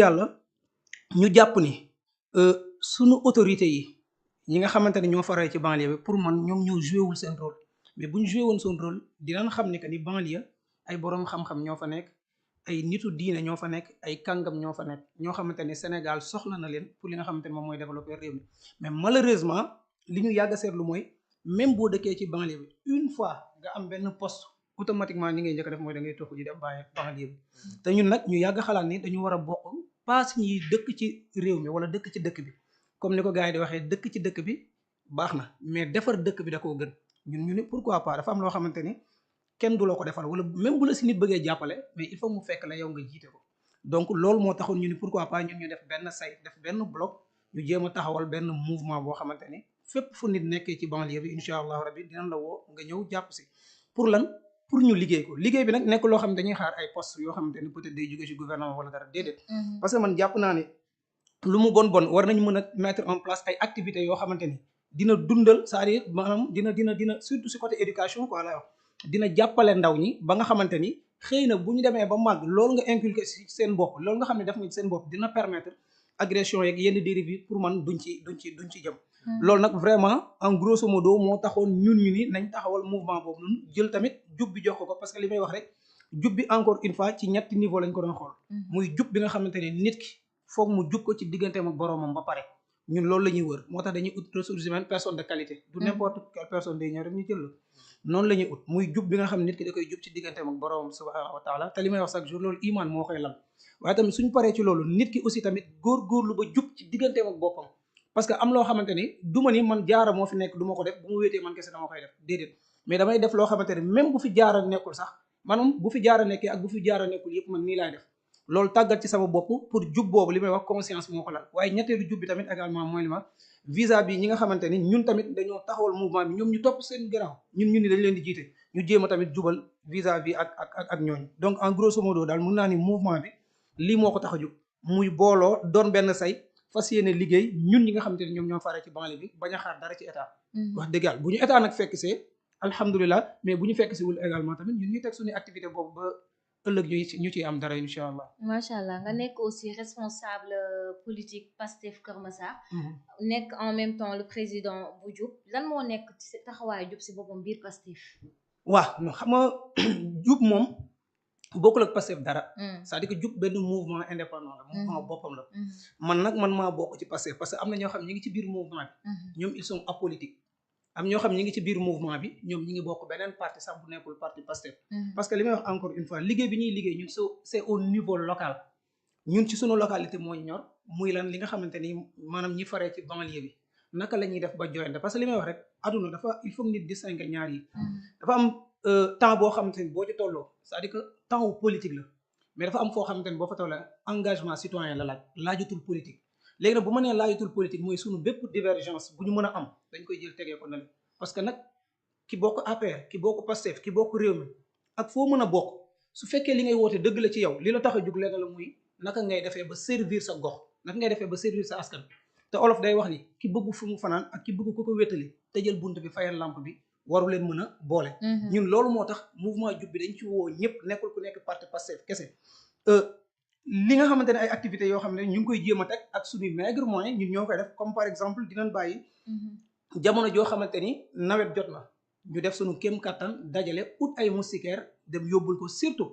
yàlla ñu jàpp ni sunu autorité yi ñi nga xamante ne ñoo faree ci banlieue bi pour man ñoom ñoo joué wul seen rôle mais bu ñu joué woon seen rôle dinañ xam ni que ni banlieue ay boroom xam-xam ñoo fa nekk ay nitu diine ñoo fa nekk ay kàngam ñoo fa nekk ñoo xamante ne Sénégal soxla na leen pour li nga xamante ne moom mooy développer réew mi mais malheureusement li ñu yàgg a seetlu mooy même boo dëkkee ci banlieue bi une fois nga am benn poste automatiquement li ngay njëkk a def mooy da ngay toog ji dem bàyyi banlieue bi te ñun nag ñu yàgg xalaat ni dañu war a bokk pas ñi dëkk ci réew mi wala dëkk ci dëkk bi comme ni ko gars yi di waxee dëkk ci dëkk bi baax na mais defar dëkk bi da koo gën ñun ñu ne pourquoi pas dafa am loo xamante ni kenn du la ko defal wala même bu la si nit bëggee jàppale mais il faut mu fekk la yow nga jiite ko donc loolu moo taxoon ñu ni pourquoi pas ñun ñu def benn say def benn bloc ñu jéem a taxawal benn mouvement boo xamante ni fépp fu nit nekkee ci banlieue bi incha allahu rabbi dinañ la woo nga ñëw jàpp si pour lan pour ñu liggéey ko liggéey bi nag nekk loo xam ne dañuy xaar ay poste yoo xamante ni peut-être day jógee ci gouvernement wala dara déedéet parce que man jàpp naa ne lu mu bon war nañu mën a mettre en place ay activités yoo xamante ni dina dundal c'est-à-dire maanaam dina surtout si côté éducation quoi la wax dina jàppale ndaw ñi ba nga xamante ni xëy na bu ñu demee ba màgg loolu nga inculqué si seen bopp loolu nga xam ne def nga ci seen bopp dina permettre agression yeeg yenn dérive yi pour man duñ ci jëm loolu nag vraiment en grosso modo moo taxoon ñun ñu ni nañ taxawal mouvement boobu noonu jël tamit jub bi jox ko parce que li may wax rek jub bi encore une fois ci ñetti niveau lañ ko doon xool muy jub bi nga xamante ne nit ki foog mu jub ko ci digganteem ak boroomam ba pare ñun loolu la ñuy wër moo tax dañuy ut ressources humaines personne de qualité du n'importe quelle personne day ñëw rek ñu jël la noonu la ñuy ut muy jub bi nga xam ne nit ki da koy jub ci digganteem ak boroomam subhanahu wa taala te li may wax chaque jour loolu iman moo koy lal waaye tamit suñ paree ci loolu nit ki aussi tamit góorgóorlu ba jub ci digganteem ak boppam parce que am loo xamante ni du ma ni man jaara moo fi nekk du ma ko def bu ma wéetee man kese dama koy def déedéet mais damay def loo xamante ni même bu fi jaara nekkul sax maanaam bu fi jaara nekkee ak bu fi jaara nekkul yëpp man nii laay def loolu tàggat ci sama bopp pour jub boobu li may wax conscience moo ko lal waaye ñetteelu jub bi tamit également mooy li ma vis-à-vis ñi nga xamante ni ñun tamit dañoo taxawal mouvement bi ñoom ñu topp seen gannaaw ñun ni dañ leen di jiite ñu jéem a tamit jubal vis-à-vis ak ñooñu donc en grosso modo daal mun naa ni mouvement bi lii moo ko tax a jub muy booloo doon benn say fas yéene liggéey ñun ñi nga xamante ni ñoom ñoo faree ci banlieue bi bañ a xaar dara ci état wax dëgg yàlla bu ñu état nag fekk see alhamdulilah mais bu ñu fekk si wul également tamit ñun ñuy teg suñu activité boobu ba ëllëg ñu ciy am dara incha allah. macha allah nga nekk aussi responsable politique Pastef Kër Massar. nekk en même temps le président bu jub lan moo nekk ci taxawaayu jub si boppam biir Pastef. waaw non xam nga jub moom bokkul ak Pastef dara. c'est-à-dire que jub benn mouvement indépendant la. mouvement boppam la. man maa bokk ci Pastef parce que am na ñoo xam ñi ngi ci biir mouvement bi. ñoom ils sont apolitiques. am ñoo xam ñi ngi ci biir mouvement bi ñoom ñi ngi bokk beneen parti sax bu nekkul parti Pastef parce que li may wax encore une fois liggéey bi ñuy liggéey ñun c'est au niveau local ñun ci sunu localité moo ñor muy lan li nga xamante ni maanaam ñi faree ci banlieue bi naka la ñuy def ba joyante parce que li may wax rek aduna dafa il faut nit distinguer ñaar yi dafa am temps boo xamante ni boo ci tolloo c'est-à-dire que temps wu politique la mais dafa am foo xamante ni boo fa tollee engagement citoyen la laajatul politique léegi nag bu ma nee laajatul politique mooy sunu bépp divergence bu ñu mën a am dañ koy jël tegee ko na parce que nag ki bokk APR ki bokk Pastef ki bokk réew mi ak foo mën a bokk su fekkee li ngay woote dëgg la ci yow li la tax a jug lenn la muy naka ngay defee ba servir sa gox naka ngay defee ba servir sa askan te olof day wax ni ki bëgg fu mu fanaan ak ki bëgg ko wéttali te jël bunt bi fayal lampe bi waru leen mën a boole ñun loolu moo tax mouvement jub bi dañ ci woo ñëpp nekkul ku nekk parti Pastef kese li nga xamante ne ay activités yoo xam ne ñu ngi koy jéem a teg ak suñuy maigre moyen ñun ñoo koy def comme par exemple dinañ bàyyi jamono joo xamante ni nawet jot na ñu def suñu kéem kattan dajale ut ay moustiquaires dem yóbbul ko surtout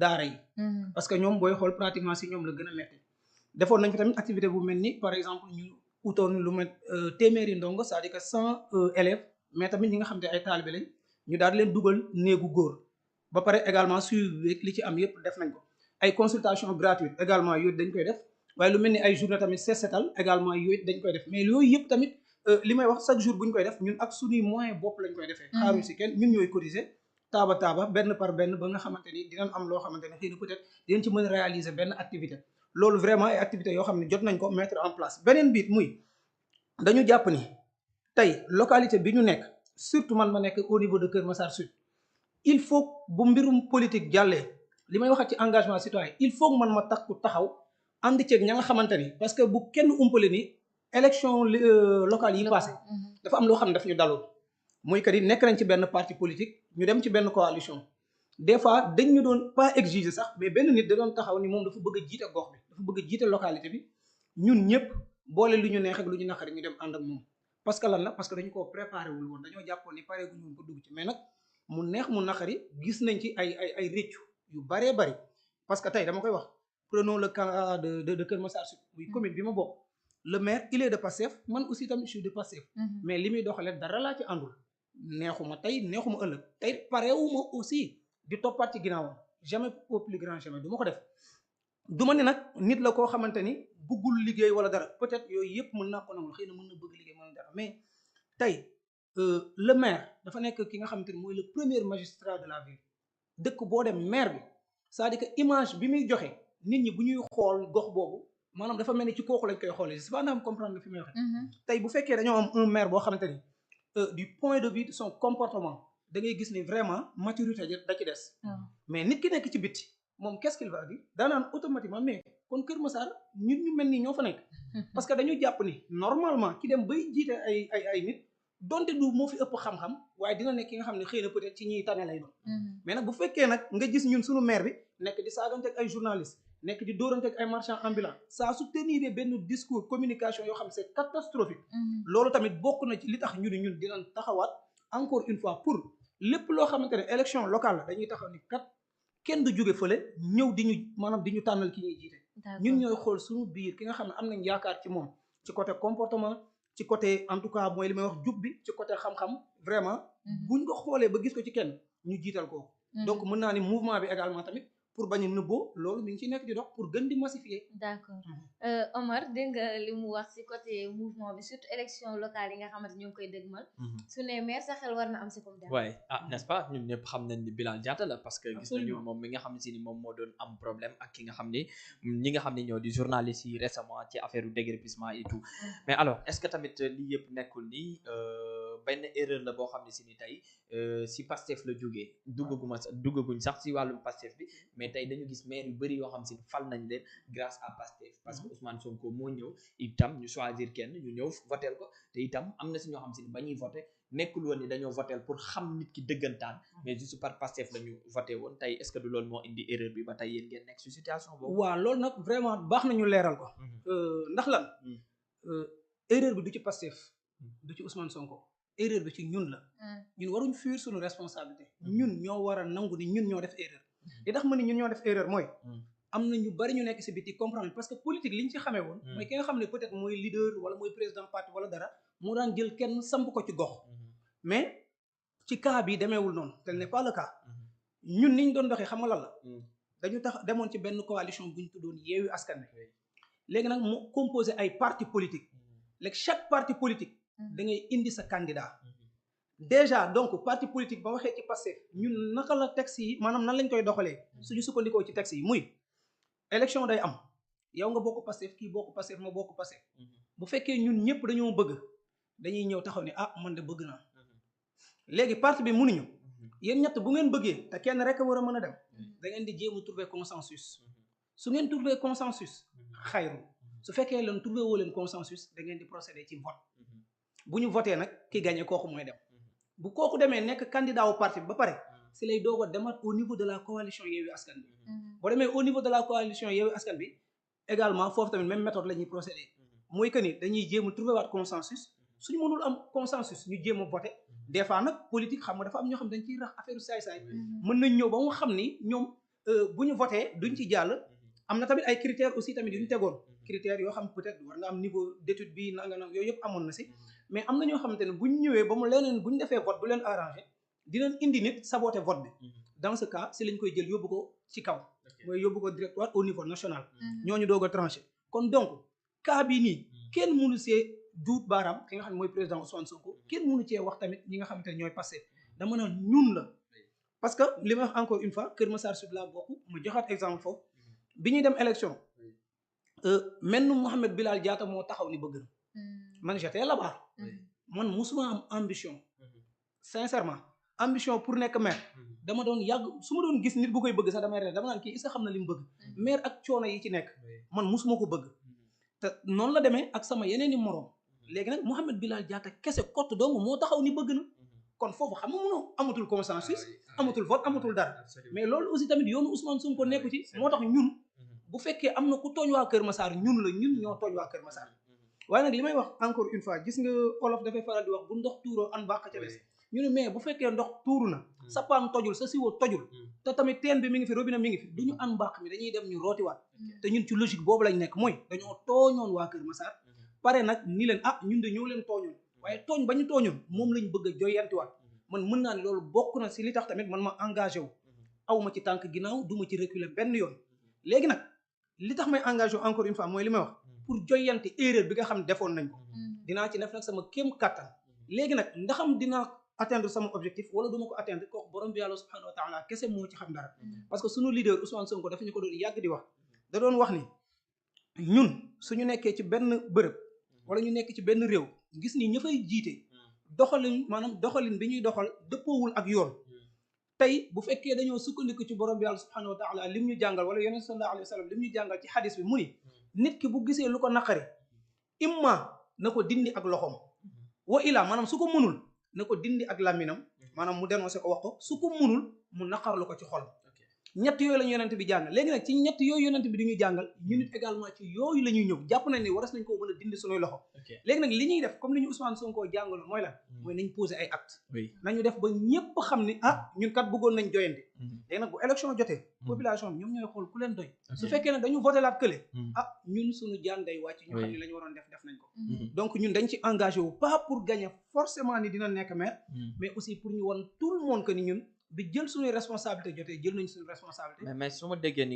daara yi parce que ñoom booy xool pratiquement si ñoom la gën a metti defoon nañ fi tamit activité bu mel ni par exemple ñu utoon lu met téeméeri ndongo c'est-à-dire que 100 élèves mais tamit ñi nga xam ne ay taalibe lañ ñu daal leen dugal néegu góor ba pare également suivi li ci am yépp def nañ ko ay consultation gratuite également yooyu dañ koy def waaye lu mel ni ay journée tamit seetal également yooyu dañ koy def mais yooyu yëpp tamit li may wax chaque jour bu ñu koy def ñun ak suñuy moyen bopp lañ koy defee xaaruñ si kenn ñun ñooy cotiser taaba benn par benn ba nga xamante ni dinañ am loo xamante ne xëy na peut-être dinañ ci mën a réaliser benn activité loolu vraiment ay activités yoo xam ne jot nañ ko mettre en place beneen biit muy dañu jàpp ni tey localité bi ñu nekk surtout man ma nekk au niveau de Kër Massar Sud il faut bu mbirum politique jàllee li may waxat ci engagement citoyen il faut man ma takku taxaw ànd ceeg ña nga xamante ni parce que bu kenn umpale ni élection locale yi passé dafa am loo xam ne daf ñu daloon muy que ni nekk nañ ci benn parti politique ñu dem ci benn coalition des fois dañ ñu doon pas exiger sax mais benn nit da doon taxaw ni moom dafa bëgg a jiite gox bi dafa bëgg a jiite localité bi ñun ñëpp boole lu ñu neex ak lu ñu naqari ñu dem ànd ak moom parce que lan la parce que dañu koo préparé wul woon dañoo jàppoon ni pare gu ñu woon ko dugg ci mais nag mu neex mu naqari gis nañ ci ay réccu yu baree bari parce que tey dama koy wax prenons le cas de Kër Massar Sud muy commune bi ma bokk le maire il est de Pastef man aussi tamit je suis de Pastef mais li muy doxalee dara laa ci àndul neexuma tey neexuma ëllëg tey parewuma aussi di toppaat ci ginnaawam jamais au plus grand jamais du ma ko def du ma ne nag nit la koo xamante ni bëggul liggéey wala dara peut-être yooyu yëpp mën naa ko nangul xëy na mën na bëgg liggéey mën na dara mais tey le maire dafa nekk ki nga xamante ni mooy le premier magistrat de la ville dëkk boo dem maire bi c'est-à-dire que image bi muy joxe nit ñi bu ñuy xool gox boobu maanaam dafa mel ni ci kooku lañ koy xoolee je sais pas ndax comprendre nga fi muy waxee tey bu fekkee dañoo am un maire boo xamante ni du point de vue de son comportement da ngay gis ni vraiment maturité da ci des mais nit ki nekk ci bitti moom qu'est-ce qu'il va dire daanaan automatiquement mais kon Kër Massar ñun ñu mel nii ñoo fa nekk parce que dañu jàpp ni normalement ki dem bay jiite ay nit donte du moo fi ëpp xam-xam waaye dina nekk ki nga xam ne xëy na peut-être ci ñiy tane lay doon mais nag bu fekkee nag nga gis ñun suñu maire bi nekk di saagante ak ay journalistes nekk di dóorante ak ay marchands ambulants saa su tenir benn discours communication yoo xam c'est catastrophique loolu tamit bokk na ci li tax ñu ni ñun dinañ taxawaat encore une fois pour lépp loo xamante ne élection locale la dañuy taxaw ni kat kenn du jóge fële ñëw di ñu maanaam di ñu tànnal ki ñuy jiite ñun ñooy xool suñu biir ki nga xam ne am nañ yaakaar ci moom ci côté comportement ci côté en tout cas mooy li may wax jub bi ci côté xam-xam vraiment buñ ko xoolee ba gis ko ci kenn ñu jiital ko donc mën naa ni mouvement bi également tamit pour bañ a nëbboo loolu mi ngi ci nekk di dox pour gën di massifier. d'accord Omar dégg nga li mu wax ci côté mouvement bi surtout élection locale yi nga xamante ñu ngi koy dëgmal. su ne maire sa xel war na am ci comme dara. waaye n'est-ce pas ñun ñëpp xam nañ ni Bilal Diatta la parce que gis nañu moom mi nga xam si ni moom moo doon am problème ak ki nga xam ni ñi nga xam ni ñoo di journalistes yi récemment ci affaire déguerpissement et tout mais alors est-ce que tamit lii yëpp nekkul ni benn erreur la boo xam ne si ni tey si Pastef la jógee duggaguñ sax si wàllum Pastef bi mais tey dañu gis maire yu bëri yoo xam si fal nañ leen grâce à Pastef parce que Ousmane Sonko moo ñëw itam ñu choisir kenn ñu ñëw votel ko te itam am na si ñoo xam si ba ñuy voté nekkul woon ni dañoo votel pour xam nit ki dëggantaan mais juste par Pastef la ñu voté woon tey est-ce que du loolu moo indi erreur bi ba tey yéen ngeen nekk si situation boobu. waaw loolu nag vraiment baax nañu leeral ko. ndax lan erreur bi du ci Pastef du ci Ousmane Sonko erreur bi ci ñun la. ñun waruñ fuir suñu responsabilité. ñun ñoo war a nangu ni ñun ñoo def erreur. li tax ma ni ñun ñoo def erreur mooy am na ñu bari ñu nekk si biti comprendre parce que politique li ñu ci xamee woon mooy ki nga xam ne peut-être mooy leader wala mooy président parti wala dara moo daan jël kenn samp ko ci gox mais ci cas bi demeewul noonu tel n'est pas le cas ñun niñ doon doxee xam nga lan la dañu tax demoon ci benn coalition bu ñu tuddoon Yewwi Askan Wi léegi nag mu composé ay parti politique léegi chaque parti politique da ngay indi sa candidat déjà donc parti politique ba waxee ci Pastef ñun naka la texte yi maanaam nan lañ koy doxalee suñu sukkandikoo ci texte yi muy élection day am yow nga bokk Pastef kii bokk Pastef ma bokk Pastef bu fekkee ñun ñëpp dañoo bëgg dañuy ñëw taxaw ne ah man de bëgg naa léegi parti bi mënuñu yéen ñett bu ngeen bëggee te kenn rek a war a mën a dem da ngeen di jéem a trouver consensus su ngeen trouver consensus xayru su fekkee leen trouver woo leen consensus da ngeen di procéder ci vote bu ñu voté nag ki gagné kooku mooy dem bu kooku demee nekk candidat wu parti bi ba pare si lay doog a demat au niveau de la coalition Yewwi Askan Wi boo demee au niveau de la coalition Yewwi Askan Wi également foofu tamit même méthode la ñuy procéder mooy que ni dañuy jéem a trouver waat consensus suñu mënul am consensus ñu jéem a voté des fois nag politique xam nga dafa am ñoo xam dañ ciy rax affaire saay-saay mën nañ ñëw ba mu xam ni ñoom bu ñu voté duñ ci jàll am na tamit ay critères aussi tamit yu ñu tegoon critères yoo xam peut-être war nga am niveau d'étude bi nanga yooyu yëpp amoon na si mais am na ñoo xamante ne bu ñu ñëwee ba mu leneen bu ñu defee vote bu leen arrangé dinañ indi nit saboter vote bi dans ce cas si lañ koy jël yóbbu ko ci kaw mooy yóbbu ko directoire au niveau national ñooñu doog a tranché kon donc cas bii nii kenn mënu see duut baaraam ki nga xam ne mooy président Ousmane Sonko kenn mënu cee wax tamit ñi nga xamante ne ñooy passé dama naan ñun la parce que li ma wax encore une fois Kër Massar Sud laa bokk ma joxaat exemple foofu bi ñuy dem élection mel nu Mouhamed Bilal Diatta moo taxaw ni bëgg na man j'étais là-bas man musuma am ambition sincèrement ambition pour nekk maire dama doon yàgg su ma doon gis nit bu koy bëgg sax damay ree dama naan kii est-ce que xam na li mu bëgg maire ak coono yi ci nekk man musuma ko bëgg te noonu la demee ak sama yeneeni moroom léegi nag Mouhamed Bilal Diatta kese kott dong moo taxaw ni bëgg na kon foofu xam nga mënoo amatul consensus amatul vote amatul dara mais loolu aussi tamit yoonu Ousmane Sonko nekku ci moo tax ñun bu fekkee am na ku tooñ waa Kër Massar ñun ñoo tooñ waa Kër Massar waaye nag li may wax encore une fois gis nga olof dafay faral di wax bu ndox tuuroo an bàq ca des ñu ne mais bu fekkee ndox tuuru na sa paan tojul sa siwo tojul te tamit teen bi mi ngi fi robinet mi ngi fi du ñu an mbàq mi dañuy dem ñu rootiwaat te ñun ci logique boobu lañ nekk mooy dañoo tooñoon waa Kër Massar pare nag ni leen ñun de ñoo leen tooñoon waaye tooñ ba ñu tooñoon moom lañ bëgg a joyantiwaat man mën naa ne loolu bokk na si li tax tamit man ma engagé wu aw ma ci tànk ginnaaw du ma ci reculer benn yoon léegi nag li tax may engagé wu encore une fois mooy li may wax pour joyanti erreur bi nga xam ne defoon nañ ko dinaa ci def nag sama kéem kattan léegi nag ndaxam dinaa atteindre sama objectif wala du ma ko atteindre kooku borom bi yàlla subhanahu wa taala kese moo ci xam dara parce que sunu leader Ousmane Sonko dafa ñu ko doon yàgg di wax da doon wax ni ñun suñu nekkee ci benn bërëb wala ñu nekk ci benn réew gis ni ña fay jiite doxalin bi ñuy doxal dëppoowul ak yoon tey bu fekkee dañoo sukkandiku ci borom bi yàlla subhanahu wa taala lim ñu jàngal wala yonent sallallahu alayhi wa sallam lim ñu jàngal ci xadis bi mu ni nit ki bu gisee lu ko naqari imma na ko dindi ak loxoom wa ilaa maanaam su ko mënul na ko dindi ak làmminam maanaam mu dénoncé ko wax ko su ko mënul mu naqarlu ko ci xol ñett yooyu la ñu yonent bi jàngal léegi nag ci ñett yooyu yonent bi di ñuy jàngal ñu nit également ci yooyu la ñuy ñëw jàpp nañ ne waras nañ koo mën a dindi suñuy loxo léegi nag li ñuy def comme li ñu Ousmane Sonko jàngaloon mooy lan mooy nañ poser ay acte nañu def ba ñëpp xam ni ñun kat bëggoon nañ joyante léegi nag bu élection jotee population bi ñoom ñooy xool ku leen doy su fekkee ne dañu voté laat kële ñun suñu jaan day wàcc ñu xam ne la ñu waroon def nañ ko donc ñun dañ ci engagé wu pas pour gagner forcément ni dina nekk maire mais aussi pour ñu won tout le monde que ni ñun bi jël suñuy responsabilité jotee jël nañ suñu responsabilité mais su ma déggee ni